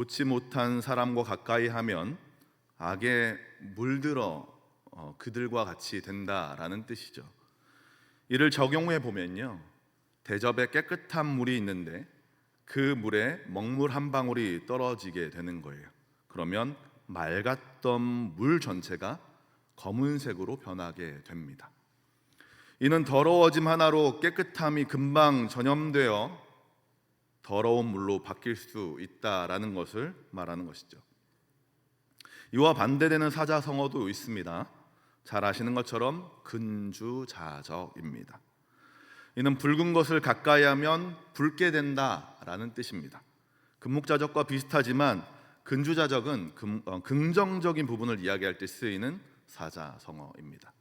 좋지 못한 사람과 가까이 하면 악에 물들어 그들과 같이 된다라는 뜻이죠. 이를 적용해 보면요, 대접에 깨끗한 물이 있는데 그 물에 먹물 한 방울이 떨어지게 되는 거예요. 그러면 맑았던 물 전체가 검은색으로 변하게 됩니다. 이는 더러워짐 하나로 깨끗함이 금방 전염되어 더러운 물로 바뀔 수 있다라는 것을 말하는 것이죠. 이와 반대되는 사자성어도 있습니다. 잘 아시는 것처럼 근주자적입니다. 이는 붉은 것을 가까이 하면 붉게 된다라는 뜻입니다. 금목자적과 비슷하지만 근주자적은 긍정적인 부분을 이야기할 때 쓰이는 사자성어입니다.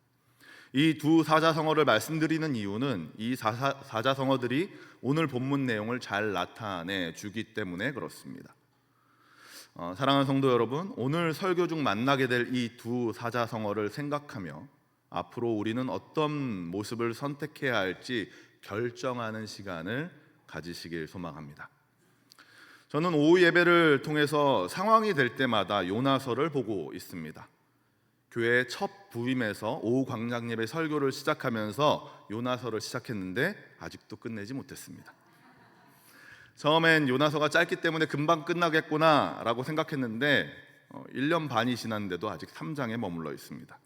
이 두 사자성어를 말씀드리는 이유는 이 사자성어들이 오늘 본문 내용을 잘 나타내 주기 때문에 그렇습니다. 사랑하는 성도 여러분, 오늘 설교 중 만나게 될 이 두 사자성어를 생각하며 앞으로 우리는 어떤 모습을 선택해야 할지 결정하는 시간을 가지시길 소망합니다. 저는 오후 예배를 통해서 상황이 될 때마다 요나서를 보고 있습니다. 교회 첫 부임에서 오후 광장 예배 설교를 시작하면서 요나서를 시작했는데 아직도 끝내지 못했습니다. 처음엔 요나서가 짧기 때문에 금방 끝나겠구나 라고 생각했는데 1년 반이 지났는데도 아직 3장에 머물러 있습니다.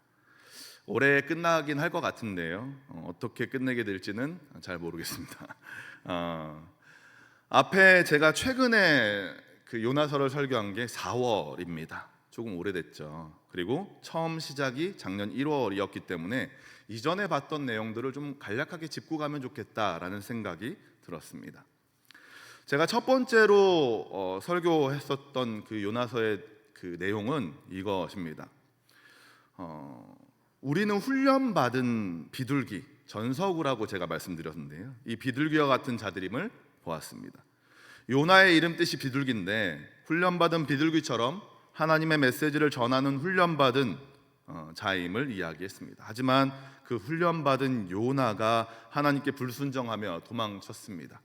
올해 끝나긴 할 것 같은데요, 어떻게 끝내게 될지는 잘 모르겠습니다. 앞에 제가 최근에 그 요나서를 설교한 게 4월입니다. 조금 오래됐죠. 그리고 처음 시작이 작년 1월이었기 때문에 이전에 봤던 내용들을 좀 간략하게 짚고 가면 좋겠다라는 생각이 들었습니다. 제가 첫 번째로 설교했었던 그 요나서의 그 내용은 이것입니다. 우리는 훈련받은 비둘기, 전서구라고 제가 말씀드렸는데요, 이 비둘기와 같은 자들임을 보았습니다. 요나의 이름 뜻이 비둘기인데 훈련받은 비둘기처럼 하나님의 메시지를 전하는 훈련받은 자임을 이야기했습니다. 하지만 그 훈련받은 요나가 하나님께 불순종하며 도망쳤습니다.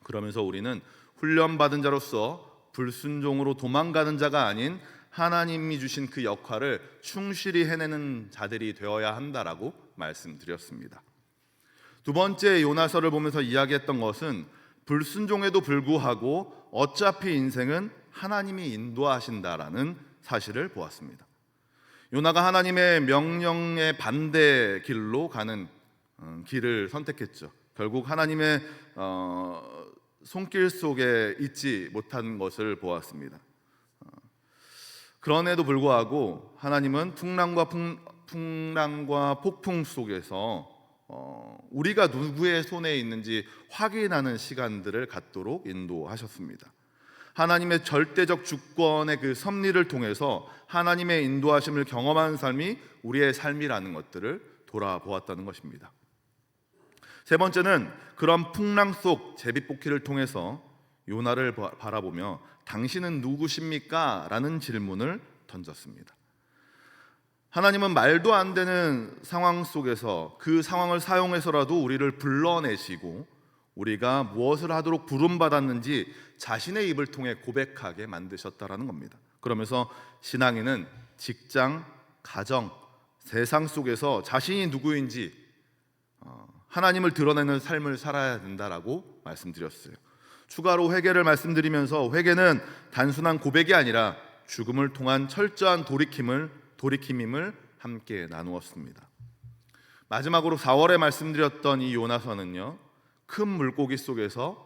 그러면서 우리는 훈련받은 자로서 불순종으로 도망가는 자가 아닌 하나님이 주신 그 역할을 충실히 해내는 자들이 되어야 한다라고 말씀드렸습니다. 두 번째 요나서를 보면서 이야기했던 것은 불순종에도 불구하고 어차피 인생은 하나님이 인도하신다라는 사실을 보았습니다. 요나가 하나님의 명령에 반대 길로 가는 길을 선택했죠. 결국 하나님의 손길 속에 있지 못한 것을 보았습니다. 그럼에도 불구하고 하나님은 풍랑과 폭풍 속에서 우리가 누구의 손에 있는지 확인하는 시간들을 갖도록 인도하셨습니다. 하나님의 절대적 주권의 그 섭리를 통해서 하나님의 인도하심을 경험한 삶이 우리의 삶이라는 것들을 돌아보았다는 것입니다. 세 번째는 그런 풍랑 속 제비뽑기를 통해서 요나를 바라보며 당신은 누구십니까? 라는 질문을 던졌습니다. 하나님은 말도 안 되는 상황 속에서 그 상황을 사용해서라도 우리를 불러내시고 우리가 무엇을 하도록 부름받았는지 자신의 입을 통해 고백하게 만드셨다라는 겁니다. 그러면서 신앙인은 직장, 가정, 세상 속에서 자신이 누구인지 하나님을 드러내는 삶을 살아야 된다라고 말씀드렸어요. 추가로 회개를 말씀드리면서 회개는 단순한 고백이 아니라 죽음을 통한 철저한 돌이킴임을 함께 나누었습니다. 마지막으로 4월에 말씀드렸던 이 요나서는요, 큰 물고기 속에서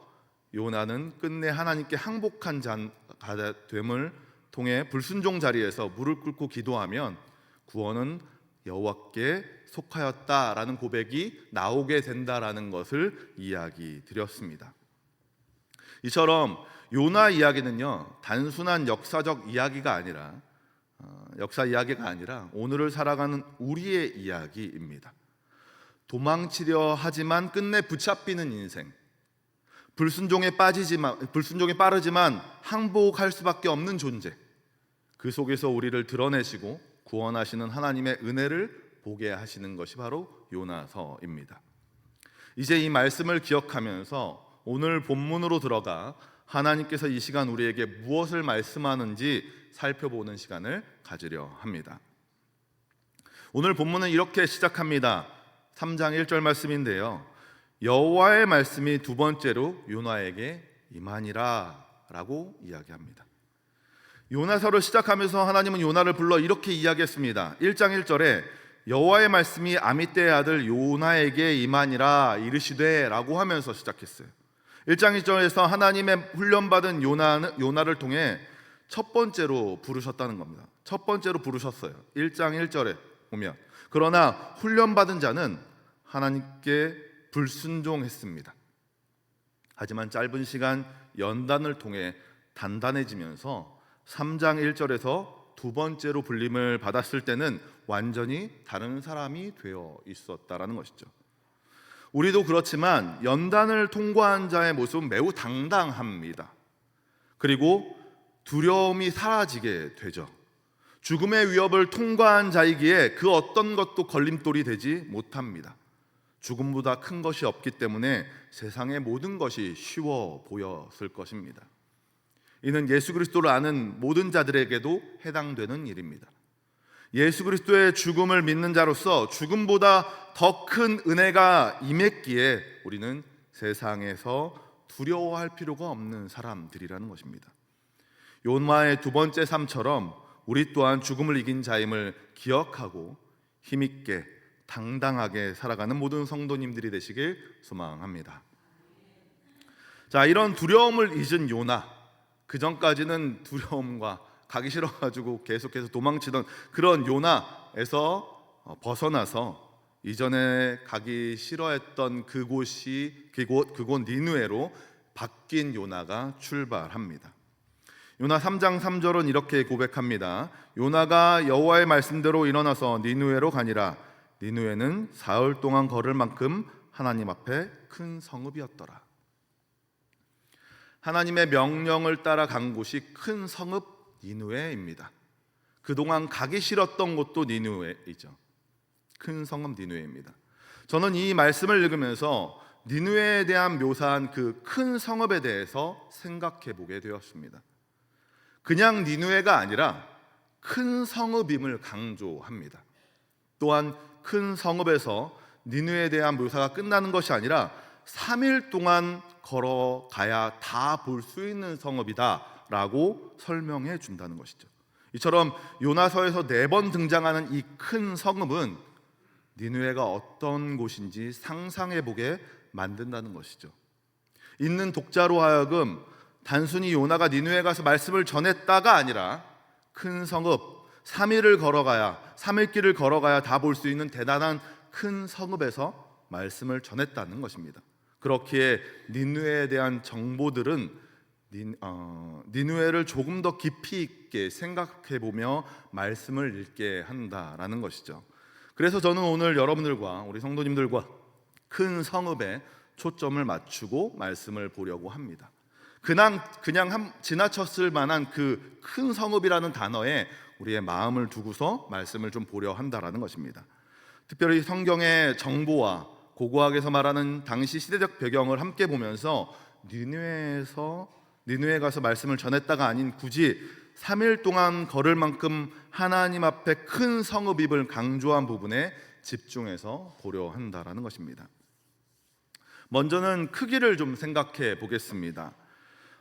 요나는 끝내 하나님께 항복한 자가 됨을 통해 불순종 자리에서 무릎 꿇고 기도하면 구원은 여호와께 속하였다라는 고백이 나오게 된다라는 것을 이야기 드렸습니다. 이처럼 요나 이야기는요, 단순한 역사 이야기가 아니라 오늘을 살아가는 우리의 이야기입니다. 도망치려 하지만 끝내 붙잡히는 인생, 불순종에 빠르지만 항복할 수밖에 없는 존재, 그 속에서 우리를 드러내시고 구원하시는 하나님의 은혜를 보게 하시는 것이 바로 요나서입니다. 이제 이 말씀을 기억하면서 오늘 본문으로 들어가 하나님께서 이 시간 우리에게 무엇을 말씀하는지 살펴보는 시간을 가지려 합니다. 오늘 본문은 이렇게 시작합니다. 3장 1절 말씀인데요, 여호와의 말씀이 두 번째로 요나에게 임하니라 라고 이야기합니다. 요나서를 시작하면서 하나님은 요나를 불러 이렇게 이야기했습니다. 1장 1절에 여호와의 말씀이 아미떼의 아들 요나에게 임하니라 이르시되 라고 하면서 시작했어요. 1장 1절에서 하나님의 훈련받은 요나를 통해 첫 번째로 부르셨다는 겁니다. 첫 번째로 부르셨어요. 1장 1절에 보면, 그러나 훈련받은 자는 하나님께 불순종했습니다. 하지만 짧은 시간 연단을 통해 단단해지면서 3장 1절에서 두 번째로 불림을 받았을 때는 완전히 다른 사람이 되어 있었다라는 것이죠. 우리도 그렇지만 연단을 통과한 자의 모습은 매우 당당합니다. 그리고 두려움이 사라지게 되죠. 죽음의 위협을 통과한 자이기에 그 어떤 것도 걸림돌이 되지 못합니다. 죽음보다 큰 것이 없기 때문에 세상의 모든 것이 쉬워 보였을 것입니다. 이는 예수 그리스도를 아는 모든 자들에게도 해당되는 일입니다. 예수 그리스도의 죽음을 믿는 자로서 죽음보다 더 큰 은혜가 임했기에 우리는 세상에서 두려워할 필요가 없는 사람들이라는 것입니다. 요나의 두 번째 삶처럼 우리 또한 죽음을 이긴 자임을 기억하고 힘있게 당당하게 살아가는 모든 성도님들이 되시길 소망합니다. 자, 이런 두려움을 잊은 요나, 그 전까지는 두려움과 가기 싫어가지고 계속해서 도망치던 그런 요나에서 벗어나서 이전에 가기 싫어했던 그곳 니느웨로 바뀐 요나가 출발합니다. 요나 3장 3절은 이렇게 고백합니다. 요나가 여호와의 말씀대로 일어나서 니느웨로 가니라. 니느웨는 사흘 동안 걸을 만큼 하나님 앞에 큰 성읍이었더라. 하나님의 명령을 따라 간 곳이 큰 성읍 니느웨입니다. 그동안 가기 싫었던 곳도 니느웨이죠. 큰 성읍 니느웨입니다. 저는 이 말씀을 읽으면서 니느웨에 대한 묘사한 그 큰 성읍에 대해서 생각해 보게 되었습니다. 그냥 니느웨가 아니라 큰 성읍임을 강조합니다. 또한 큰 성읍에서 니느웨에 대한 묘사가 끝나는 것이 아니라 3일 동안 걸어가야 다 볼 수 있는 성읍이다 라고 설명해 준다는 것이죠. 이처럼 요나서에서 4번 등장하는 이 큰 성읍은 니느웨가 어떤 곳인지 상상해 보게 만든다는 것이죠. 읽는 독자로 하여금 단순히 요나가 니느웨에 가서 말씀을 전했다가 아니라 큰 성읍 3일 길을 걸어가야 다 볼 수 있는 대단한 큰 성읍에서 말씀을 전했다는 것입니다. 그렇기에 니느웨에 대한 정보들은 니느웨를 조금 더 깊이 있게 생각해 보며 말씀을 읽게 한다라는 것이죠. 그래서 저는 오늘 여러분들과 우리 성도님들과 큰 성읍에 초점을 맞추고 말씀을 보려고 합니다. 그냥 지나쳤을 만한 그 큰 성읍이라는 단어에 우리의 마음을 두고서 말씀을 좀 보려 한다라는 것입니다. 특별히 성경의 정보와 고고학에서 말하는 당시 시대적 배경을 함께 보면서 니느웨에 가서 말씀을 전했다가 아닌 굳이 3일 동안 걸을 만큼 하나님 앞에 큰 성읍임을 강조한 부분에 집중해서 보려 한다라는 것입니다. 먼저는 크기를 좀 생각해 보겠습니다.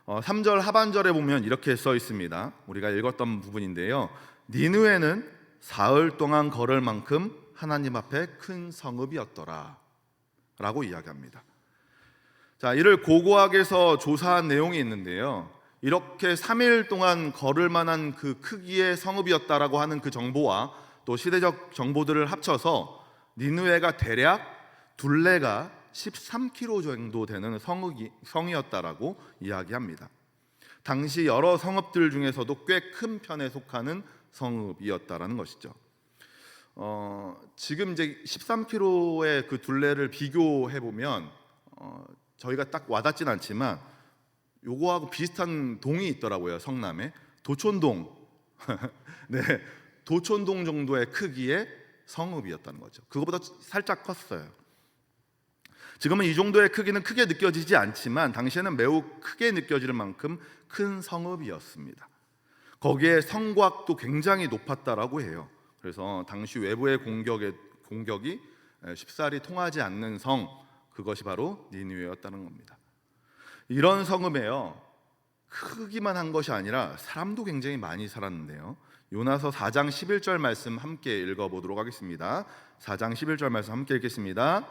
3절 하반절에 보면 이렇게 써 있습니다. 우리가 읽었던 부분인데요, 니느웨는 사흘 동안 걸을 만큼 하나님 앞에 큰 성읍이었더라 라고 이야기합니다. 자, 이를 고고학에서 조사한 내용이 있는데요, 이렇게 3일 동안 걸을 만한 그 크기의 성읍이었다라고 하는 그 정보와 또 시대적 정보들을 합쳐서 니느웨가 대략 둘레가 13km 정도 되는 성이었다라고 이야기합니다. 당시 여러 성읍들 중에서도 꽤 큰 편에 속하는 성읍이었다라는 것이죠. 지금 이제 13km의 그 둘레를 비교해 보면 저희가 딱 와닿진 않지만 요거하고 비슷한 동이 있더라고요. 성남에 도촌동. 네, 도촌동 정도의 크기의 성읍이었다는 거죠. 그거보다 살짝 컸어요. 지금은 이 정도의 크기는 크게 느껴지지 않지만 당시에는 매우 크게 느껴질 만큼 큰 성읍이었습니다. 거기에 성곽도 굉장히 높았다라고 해요. 그래서 당시 외부의 공격이 쉽사리 통하지 않는 성, 그것이 바로 니느웨였다는 겁니다. 이런 성읍에요, 크기만 한 것이 아니라 사람도 굉장히 많이 살았는데요. 요나서 4장 11절 말씀 함께 읽어보도록 하겠습니다. 4장 11절 말씀 함께 읽겠습니다.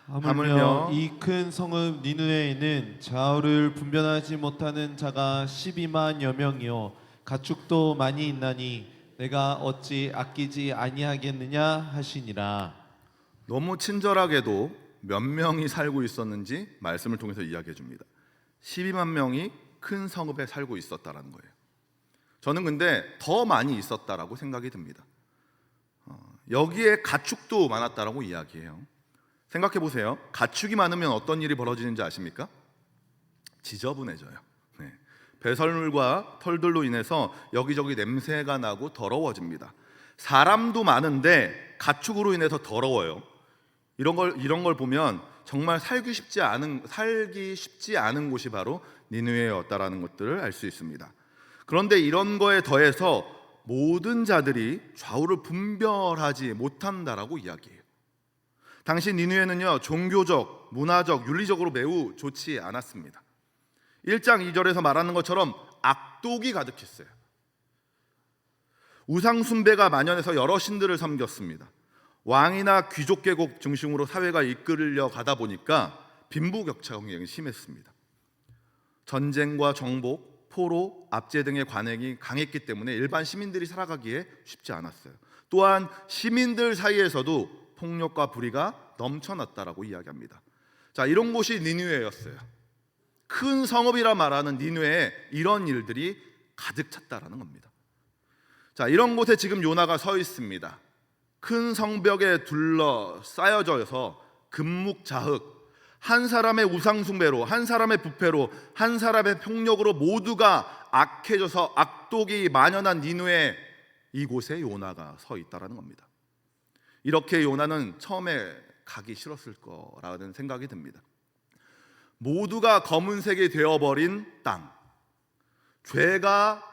하물며 이 큰 성읍 니느웨에는 좌우를 분별하지 못하는 자가 12만여 명이요 가축도 많이 있나니 내가 어찌 아끼지 아니하겠느냐 하시니라. 너무 친절하게도 몇 명이 살고 있었는지 말씀을 통해서 이야기해 줍니다. 12만 명이 큰 성읍에 살고 있었다라는 거예요. 저는 근데 더 많이 있었다라고 생각이 듭니다. 여기에 가축도 많았다라고 이야기해요. 생각해 보세요. 가축이 많으면 어떤 일이 벌어지는지 아십니까? 지저분해져요. 네. 배설물과 털들로 인해서 여기저기 냄새가 나고 더러워집니다. 사람도 많은데 가축으로 인해서 더러워요. 이런 걸 보면 정말 살기 쉽지 않은 곳이 바로 니느웨였다라는 것들을 알 수 있습니다. 그런데 이런 거에 더해서 모든 자들이 좌우를 분별하지 못한다라고 이야기해요. 당시 니느웨는요, 종교적, 문화적, 윤리적으로 매우 좋지 않았습니다. 1장 2절에서 말하는 것처럼 악독이 가득했어요. 우상 숭배가 만연해서 여러 신들을 섬겼습니다. 왕이나 귀족 계급 중심으로 사회가 이끌려 가다 보니까 빈부격차가 굉장히 심했습니다. 전쟁과 정복, 포로, 압제 등의 관행이 강했기 때문에 일반 시민들이 살아가기에 쉽지 않았어요. 또한 시민들 사이에서도 폭력과 불의가 넘쳐났다라고 이야기합니다. 자, 이런 곳이 니느웨였어요. 큰 성읍이라 말하는 니느웨에 이런 일들이 가득 찼다라는 겁니다. 자, 이런 곳에 지금 요나가 서 있습니다. 큰 성벽에 둘러싸여져서 금묵자흑, 한 사람의 우상숭배로, 한 사람의 부패로, 한 사람의 폭력으로 모두가 악해져서 악독이 만연한 니느웨, 이곳에 요나가 서 있다라는 겁니다. 이렇게 요나는 처음에 가기 싫었을 거라는 생각이 듭니다. 모두가 검은색이 되어버린 땅, 죄가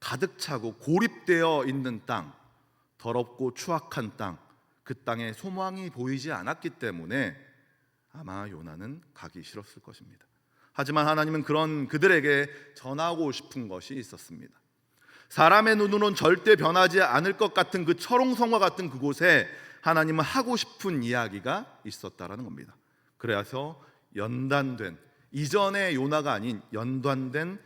가득 차고 고립되어 있는 땅, 더럽고 추악한 땅, 그 땅에 소망이 보이지 않았기 때문에 아마 요나는 가기 싫었을 것입니다. 하지만 하나님은 그들에게 전하고 싶은 것이 있었습니다. 사람의 눈으로는 절대 변하지 않을 것 같은 그 철옹성과 같은 그곳에 하나님은 하고 싶은 이야기가 있었다라는 겁니다. 그래서 연단된, 이전의 요나가 아닌 연단된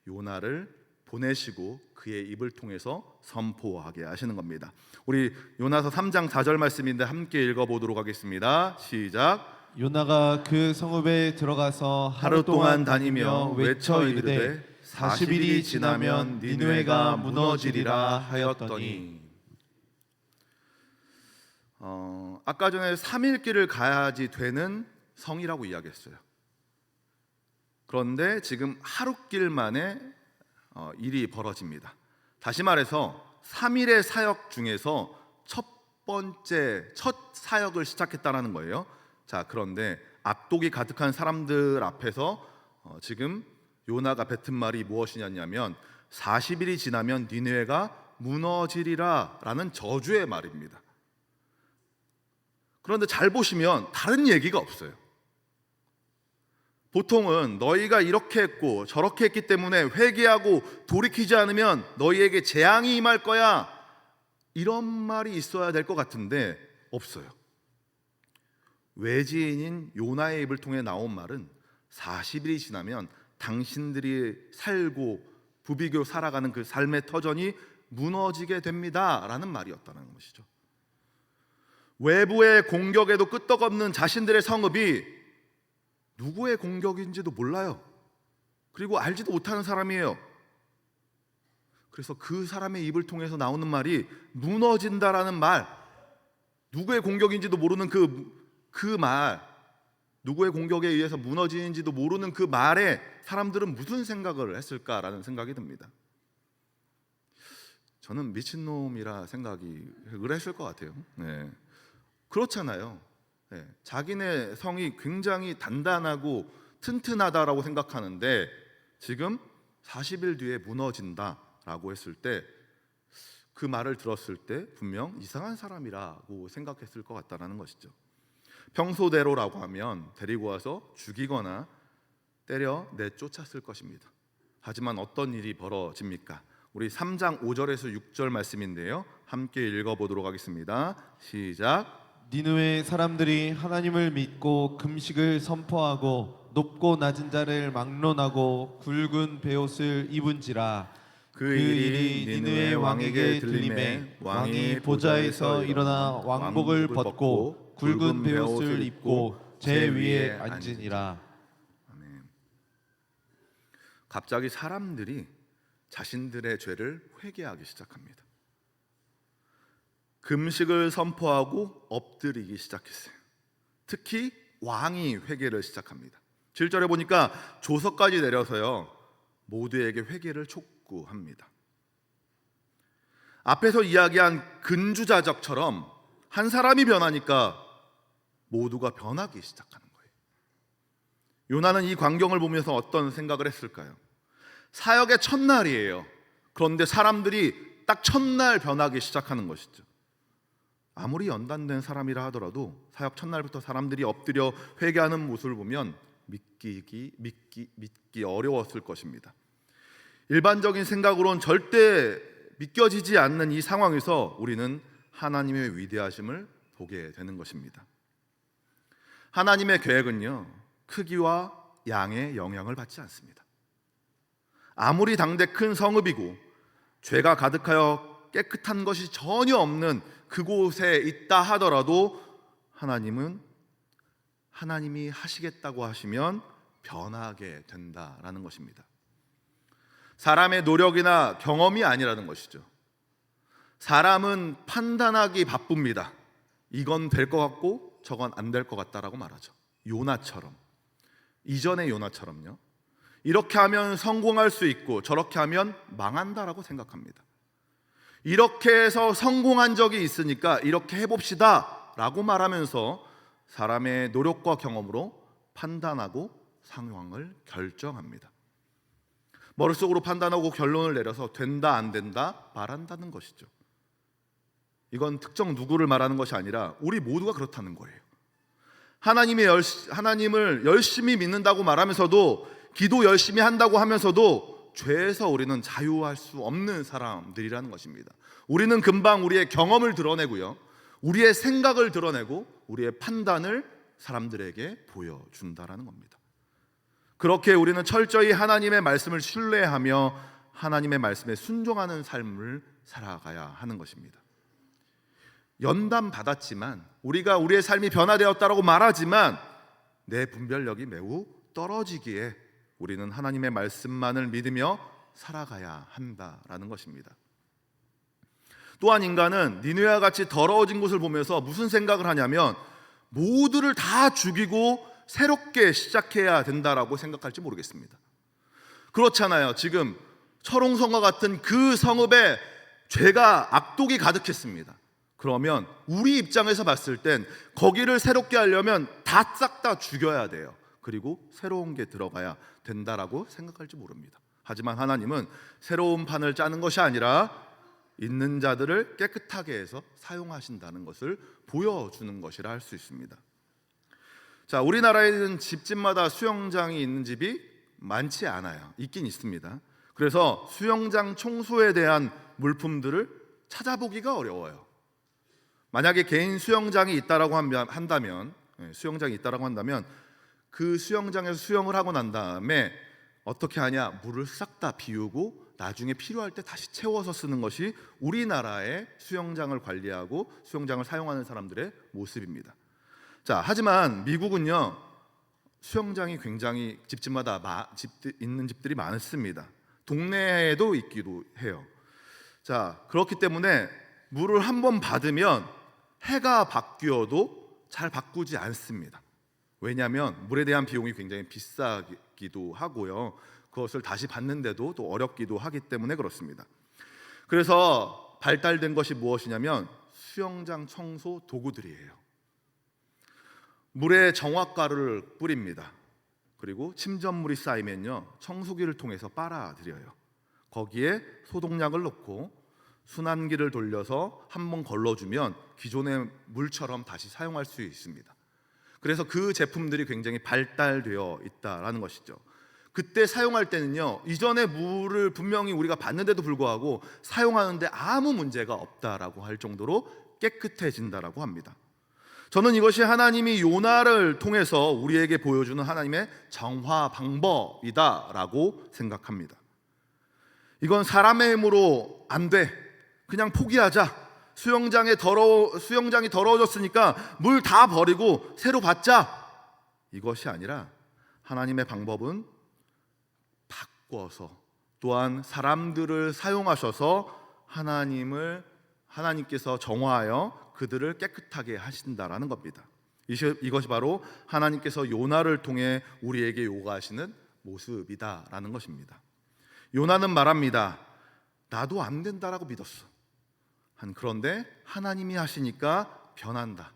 요나를 보내시고 그의 입을 통해서 선포하게 하시는 겁니다. 우리 요나서 3장 4절 말씀인데 함께 읽어보도록 하겠습니다. 시작. 요나가 그 성읍에 들어가서 하루 동안 다니며 외쳐 이르되 40일이 지나면 니느웨가 무너지리라 하였더니. 아까 전에 3일 길을 가야지 되는 성이라고 이야기했어요. 그런데 지금 하루 길 만에 일이 벌어집니다. 다시 말해서 3일의 사역 중에서 첫 사역을 시작했다는 거예요. 자, 그런데 악독이 가득한 사람들 앞에서 지금 요나가 뱉은 말이 무엇이냐면 40일이 지나면 니느웨가 무너지리라 라는 저주의 말입니다. 그런데 잘 보시면 다른 얘기가 없어요. 보통은 너희가 이렇게 했고 저렇게 했기 때문에 회개하고 돌이키지 않으면 너희에게 재앙이 임할 거야, 이런 말이 있어야 될 것 같은데 없어요. 외지인인 요나의 입을 통해 나온 말은 40일이 지나면 당신들이 살고 부비고 살아가는 그 삶의 터전이 무너지게 됩니다 라는 말이었다는 것이죠. 외부의 공격에도 끄떡없는 자신들의 성읍이 누구의 공격인지도 몰라요. 그리고 알지도 못하는 사람이에요. 그래서 그 사람의 입을 통해서 나오는 말이 무너진다라는 말, 누구의 공격인지도 모르는 그 말, 누구의 공격에 의해서 무너지는지도 모르는 그 말에 사람들은 무슨 생각을 했을까라는 생각이 듭니다. 저는 미친놈이라 생각을 했을 것 같아요. 네. 그렇잖아요. 자기네 성이 굉장히 단단하고 튼튼하다라고 생각하는데 지금 40일 뒤에 무너진다라고 했을 때 그 말을 들었을 때 분명 이상한 사람이라고 생각했을 것 같다라는 것이죠. 평소대로라고 하면 데리고 와서 죽이거나 때려 내쫓았을 것입니다. 하지만 어떤 일이 벌어집니까? 우리 3장 5절에서 6절 말씀인데요. 함께 읽어보도록 하겠습니다. 시작. 니느웨 사람들이 하나님을 믿고 금식을 선포하고 높고 낮은 자를 막론하고 굵은 베옷을 입은지라. 그 일이 니느웨 왕에게 들림에 왕이 보좌에서 일어나 왕복을 벗고 굵은 베옷을 입고 제 위에 앉으니라. 아멘. 갑자기 사람들이 자신들의 죄를 회개하기 시작합니다. 금식을 선포하고 엎드리기 시작했어요. 특히 왕이 회개를 시작합니다. 7절에 보니까 조서까지 내려서요 모두에게 회개를 촉구합니다. 앞에서 이야기한 근주자적처럼 한 사람이 변하니까 모두가 변하기 시작하는 거예요. 요나는 이 광경을 보면서 어떤 생각을 했을까요? 사역의 첫날이에요. 그런데 사람들이 딱 첫날 변하기 시작하는 것이죠. 아무리 연단된 사람이라 하더라도 사역 첫날부터 사람들이 엎드려 회개하는 모습을 보면 믿기 어려웠을 것입니다. 일반적인 생각으로는 절대 믿겨지지 않는 이 상황에서 우리는 하나님의 위대하심을 보게 되는 것입니다. 하나님의 계획은요 크기와 양의 영향을 받지 않습니다. 아무리 당대 큰 성읍이고 죄가 가득하여 깨끗한 것이 전혀 없는 그곳에 있다 하더라도 하나님이 하시겠다고 하시면 변하게 된다라는 것입니다. 사람의 노력이나 경험이 아니라는 것이죠. 사람은 판단하기 바쁩니다. 이건 될 것 같고 저건 안 될 것 같다라고 말하죠. 요나처럼, 이전의 요나처럼요. 이렇게 하면 성공할 수 있고 저렇게 하면 망한다라고 생각합니다. 이렇게 해서 성공한 적이 있으니까 이렇게 해봅시다 라고 말하면서 사람의 노력과 경험으로 판단하고 상황을 결정합니다. 머릿속으로 판단하고 결론을 내려서 된다 안 된다 말한다는 것이죠. 이건 특정 누구를 말하는 것이 아니라 우리 모두가 그렇다는 거예요. 하나님을 열심히 믿는다고 말하면서도 기도 열심히 한다고 하면서도 죄에서 우리는 자유할 수 없는 사람들이라는 것입니다. 우리는 금방 우리의 경험을 드러내고요, 우리의 생각을 드러내고 우리의 판단을 사람들에게 보여준다라는 겁니다. 그렇게 우리는 철저히 하나님의 말씀을 신뢰하며 하나님의 말씀에 순종하는 삶을 살아가야 하는 것입니다. 연단 받았지만 우리가 우리의 삶이 변화되었다라고 말하지만 내 분별력이 매우 떨어지기에 우리는 하나님의 말씀만을 믿으며 살아가야 한다라는 것입니다. 또한 인간은 니느웨와 같이 더러워진 곳을 보면서 무슨 생각을 하냐면 모두를 다 죽이고 새롭게 시작해야 된다라고 생각할지 모르겠습니다. 그렇잖아요. 지금 철옹성과 같은 그 성읍에 죄가 악독이 가득했습니다. 그러면 우리 입장에서 봤을 땐 거기를 새롭게 하려면 다 싹 다 죽여야 돼요. 그리고 새로운 게 들어가야 된다라고 생각할지 모릅니다. 하지만 하나님은 새로운 판을 짜는 것이 아니라 있는 자들을 깨끗하게 해서 사용하신다는 것을 보여주는 것이라 할 수 있습니다. 자, 우리나라에는 집집마다 수영장이 있는 집이 많지 않아요. 있긴 있습니다. 그래서 수영장 청소에 대한 물품들을 찾아보기가 어려워요. 만약에 개인 수영장이 있다라고 한다면 그 수영장에서 수영을 하고 난 다음에 어떻게 하냐? 물을 싹 다 비우고 나중에 필요할 때 다시 채워서 쓰는 것이 우리나라의 수영장을 관리하고 수영장을 사용하는 사람들의 모습입니다. 자, 하지만 미국은요 수영장이 굉장히 집집마다 있는 집들이 많습니다. 동네에도 있기도 해요. 자, 그렇기 때문에 물을 한번 받으면 해가 바뀌어도 잘 바꾸지 않습니다. 왜냐하면 물에 대한 비용이 굉장히 비싸기도 하고요, 그것을 다시 받는데도 또 어렵기도 하기 때문에 그렇습니다. 그래서 발달된 것이 무엇이냐면 수영장 청소 도구들이에요. 물에 정화가루를 뿌립니다. 그리고 침전물이 쌓이면요, 청소기를 통해서 빨아들여요. 거기에 소독약을 넣고 순환기를 돌려서 한번 걸러주면 기존의 물처럼 다시 사용할 수 있습니다. 그래서 그 제품들이 굉장히 발달되어 있다라는 것이죠. 그때 사용할 때는요, 이전의 물을 분명히 우리가 봤는데도 불구하고 사용하는데 아무 문제가 없다라고 할 정도로 깨끗해진다라고 합니다. 저는 이것이 하나님이 요나를 통해서 우리에게 보여주는 하나님의 정화 방법이다라고 생각합니다. 이건 사람의 힘으로 안 돼, 그냥 포기하자, 수영장이 더러워졌으니까 물 다 버리고 새로 받자, 이것이 아니라 하나님의 방법은 바꿔서 또한 사람들을 사용하셔서 하나님께서 정화하여 그들을 깨끗하게 하신다라는 겁니다. 이것이 바로 하나님께서 요나를 통해 우리에게 요구하시는 모습이다라는 것입니다. 요나는 말합니다. 나도 안 된다라고 믿었어. 그런데 하나님이 하시니까 변한다.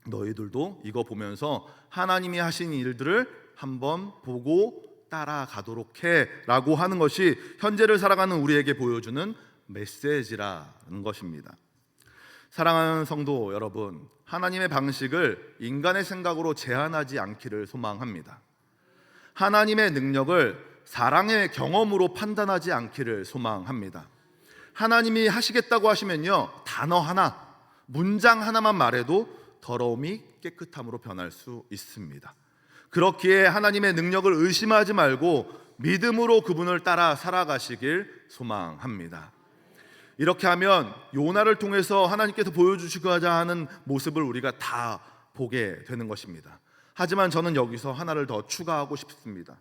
너희들도 이거 보면서 하나님이 하신 일들을 한번 보고 따라가도록 해 라고 하는 것이 현재를 살아가는 우리에게 보여주는 메시지라는 것입니다. 사랑하는 성도 여러분, 하나님의 방식을 인간의 생각으로 제한하지 않기를 소망합니다. 하나님의 능력을 사랑의 경험으로 판단하지 않기를 소망합니다. 하나님이 하시겠다고 하시면요, 단어 하나, 문장 하나만 말해도 더러움이 깨끗함으로 변할 수 있습니다. 그렇기에 하나님의 능력을 의심하지 말고 믿음으로 그분을 따라 살아가시길 소망합니다. 이렇게 하면 요나를 통해서 하나님께서 보여주시고자 하는 모습을 우리가 다 보게 되는 것입니다. 하지만 저는 여기서 하나를 더 추가하고 싶습니다.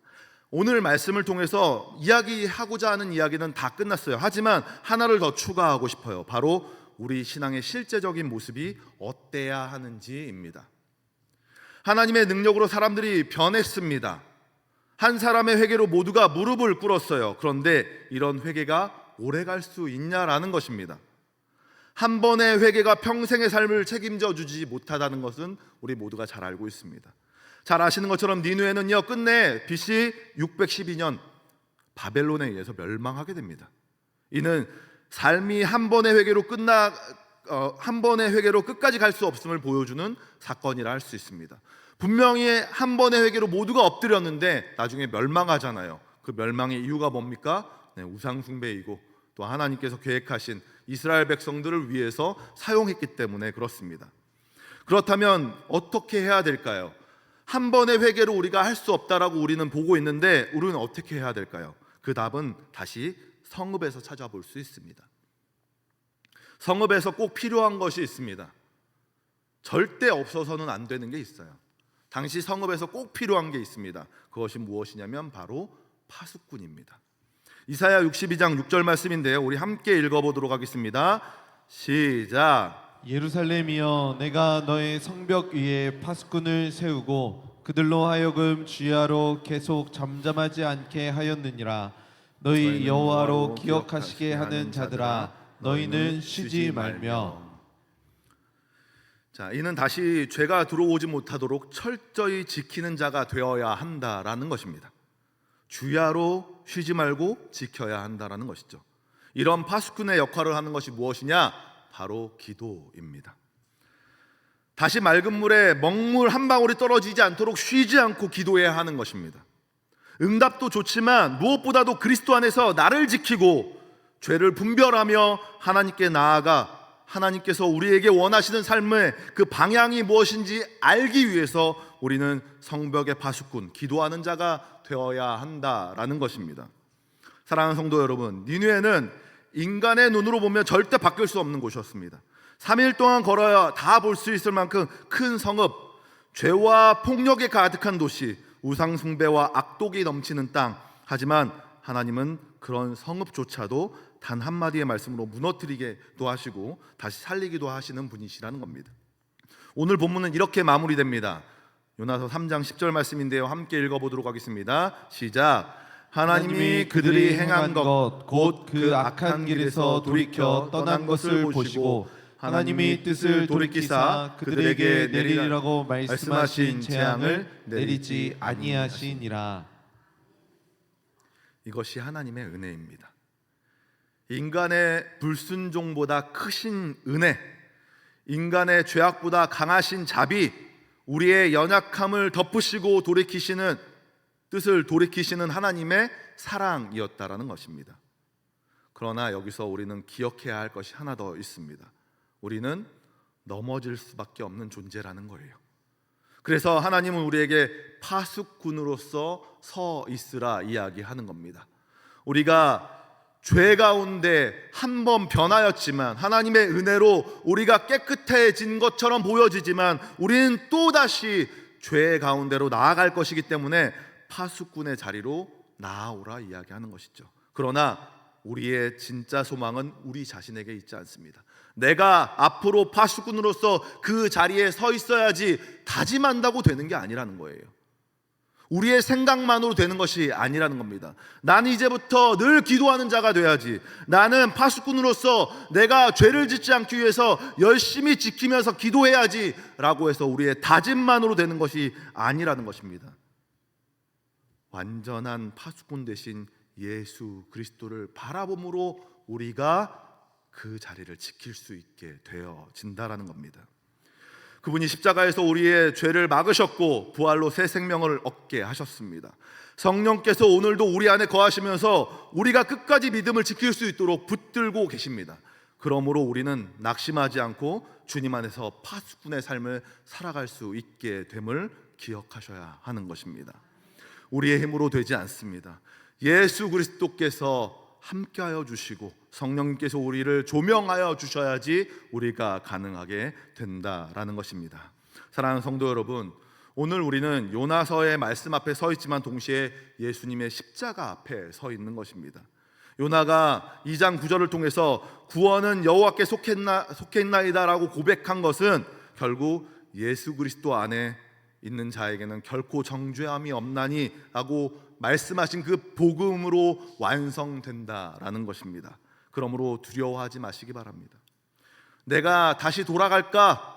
오늘 말씀을 통해서 이야기하고자 하는 이야기는 다 끝났어요. 하지만 하나를 더 추가하고 싶어요. 바로 우리 신앙의 실제적인 모습이 어때야 하는지입니다. 하나님의 능력으로 사람들이 변했습니다. 한 사람의 회개로 모두가 무릎을 꿇었어요. 그런데 이런 회개가 오래 갈 수 있냐라는 것입니다. 한 번의 회개가 평생의 삶을 책임져 주지 못하다는 것은 우리 모두가 잘 알고 있습니다. 잘 아시는 것처럼 니느웨는요, 끝내 BC 612년 바벨론에 의해서 멸망하게 됩니다. 이는 삶이 한 번의 회개로 끝까지 갈 수 없음을 보여주는 사건이라 할 수 있습니다. 분명히 한 번의 회개로 모두가 엎드렸는데 나중에 멸망하잖아요. 그 멸망의 이유가 뭡니까? 우상 숭배이고 또 하나님께서 계획하신 이스라엘 백성들을 위해서 사용했기 때문에 그렇습니다. 그렇다면 어떻게 해야 될까요? 한 번의 회개로 우리가 할 수 없다라고 우리는 보고 있는데 우리는 어떻게 해야 될까요? 그 답은 다시 성읍에서 찾아볼 수 있습니다. 성읍에서 꼭 필요한 것이 있습니다. 절대 없어서는 안 되는 게 있어요. 당시 성읍에서 꼭 필요한 게 있습니다. 그것이 무엇이냐면 바로 파수꾼입니다. 이사야 62장 6절 말씀인데요, 우리 함께 읽어보도록 하겠습니다. 시작. 예루살렘이여, 내가 너의 성벽 위에 파수꾼을 세우고 그들로 하여금 주야로 계속 잠잠하지 않게 하였느니라. 너희 여호와로 기억하시게 하는 자들아, 너희는 쉬지 말며. 자, 이는 다시 죄가 들어오지 못하도록 철저히 지키는 자가 되어야 한다라는 것입니다. 주야로 쉬지 말고 지켜야 한다라는 것이죠. 이런 파수꾼의 역할을 하는 것이 무엇이냐? 바로 기도입니다. 다시 맑은 물에 먹물 한 방울이 떨어지지 않도록 쉬지 않고 기도해야 하는 것입니다. 응답도 좋지만 무엇보다도 그리스도 안에서 나를 지키고 죄를 분별하며 하나님께 나아가 하나님께서 우리에게 원하시는 삶의 그 방향이 무엇인지 알기 위해서 우리는 성벽의 파수꾼, 기도하는 자가 되어야 한다라는 것입니다. 사랑하는 성도 여러분, 니느웨는 인간의 눈으로 보면 절대 바뀔 수 없는 곳이었습니다. 3일 동안 걸어야 다 볼 수 있을 만큼 큰 성읍, 죄와 폭력에 가득한 도시, 우상 숭배와 악독이 넘치는 땅. 하지만 하나님은 그런 성읍조차도 단 한마디의 말씀으로 무너뜨리기도 하시고 다시 살리기도 하시는 분이시라는 겁니다. 오늘 본문은 이렇게 마무리됩니다. 요나서 3장 10절 말씀인데요, 함께 읽어보도록 하겠습니다. 시작. 하나님이 그들이 행한 것 곧 그 악한 길에서 돌이켜 떠난 것을 보시고 하나님이 뜻을 돌이키사 그들에게 내리리라고 말씀하신 재앙을 내리지 아니하시니라. 이것이 하나님의 은혜입니다. 인간의 불순종보다 크신 은혜, 인간의 죄악보다 강하신 자비, 우리의 연약함을 덮으시고 돌이키시는 뜻을 돌이키시는 하나님의 사랑이었다라는 것입니다. 그러나 여기서 우리는 기억해야 할 것이 하나 더 있습니다. 우리는 넘어질 수밖에 없는 존재라는 거예요. 그래서 하나님은 우리에게 파수꾼으로서 서 있으라 이야기하는 겁니다. 우리가 죄 가운데 한 번 변하였지만 하나님의 은혜로 우리가 깨끗해진 것처럼 보여지지만 우리는 또다시 죄 가운데로 나아갈 것이기 때문에 파수꾼의 자리로 나아오라 이야기하는 것이죠. 그러나 우리의 진짜 소망은 우리 자신에게 있지 않습니다. 내가 앞으로 파수꾼으로서 그 자리에 서 있어야지 다짐한다고 되는 게 아니라는 거예요. 우리의 생각만으로 되는 것이 아니라는 겁니다. 나는 이제부터 늘 기도하는 자가 돼야지, 나는 파수꾼으로서 내가 죄를 짓지 않기 위해서 열심히 지키면서 기도해야지 라고 해서 우리의 다짐만으로 되는 것이 아니라는 것입니다. 완전한 파수꾼 대신 예수 그리스도를 바라봄으로 우리가 그 자리를 지킬 수 있게 되어진다라는 겁니다. 그분이 십자가에서 우리의 죄를 막으셨고 부활로 새 생명을 얻게 하셨습니다. 성령께서 오늘도 우리 안에 거하시면서 우리가 끝까지 믿음을 지킬 수 있도록 붙들고 계십니다. 그러므로 우리는 낙심하지 않고 주님 안에서 파수꾼의 삶을 살아갈 수 있게 됨을 기억하셔야 하는 것입니다. 우리의 힘으로 되지 않습니다. 예수 그리스도께서 함께하여 주시고 성령님께서 우리를 조명하여 주셔야지 우리가 가능하게 된다라는 것입니다. 사랑하는 성도 여러분, 오늘 우리는 요나서의 말씀 앞에 서 있지만 동시에 예수님의 십자가 앞에 서 있는 것입니다. 요나가 2장 9절을 통해서 구원은 여호와께 속해 있나이다라고 고백한 것은 결국 예수 그리스도 안에 있는 자에게는 결코 정죄함이 없나니 라고 말씀하신 그 복음으로 완성된다라는 것입니다. 그러므로 두려워하지 마시기 바랍니다. 내가 다시 돌아갈까?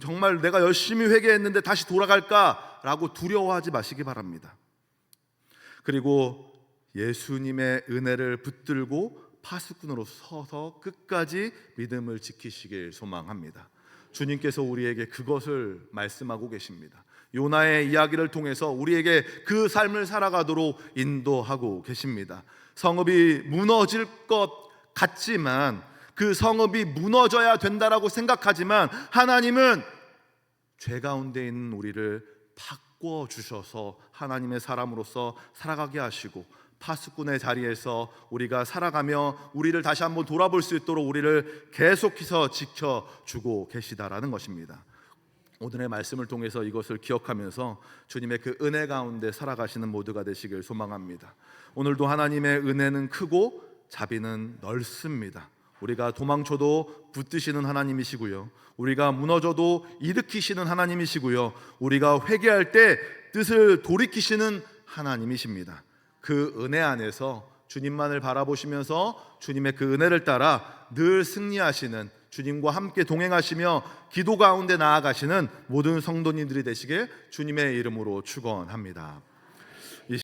정말 내가 열심히 회개했는데 다시 돌아갈까? 라고 두려워하지 마시기 바랍니다. 그리고 예수님의 은혜를 붙들고 파수꾼으로 서서 끝까지 믿음을 지키시길 소망합니다. 주님께서 우리에게 그것을 말씀하고 계십니다. 요나의 이야기를 통해서 우리에게 그 삶을 살아가도록 인도하고 계십니다. 성읍이 무너질 것 같지만, 그 성읍이 무너져야 된다라고 생각하지만 하나님은 죄 가운데 있는 우리를 바꿔 주셔서 하나님의 사람으로서 살아가게 하시고 파수꾼의 자리에서 우리가 살아가며 우리를 다시 한번 돌아볼 수 있도록 우리를 계속해서 지켜주고 계시다라는 것입니다. 오늘의 말씀을 통해서 이것을 기억하면서 주님의 그 은혜 가운데 살아가시는 모두가 되시길 소망합니다. 오늘도 하나님의 은혜는 크고 자비는 넓습니다. 우리가 도망쳐도 붙드시는 하나님이시고요, 우리가 무너져도 일으키시는 하나님이시고요, 우리가 회개할 때 뜻을 돌이키시는 하나님이십니다. 그 은혜 안에서 주님만을 바라보시면서 주님의 그 은혜를 따라 늘 승리하시는, 주님과 함께 동행하시며 기도 가운데 나아가시는 모든 성도님들이 되시길 주님의 이름으로 축원합니다.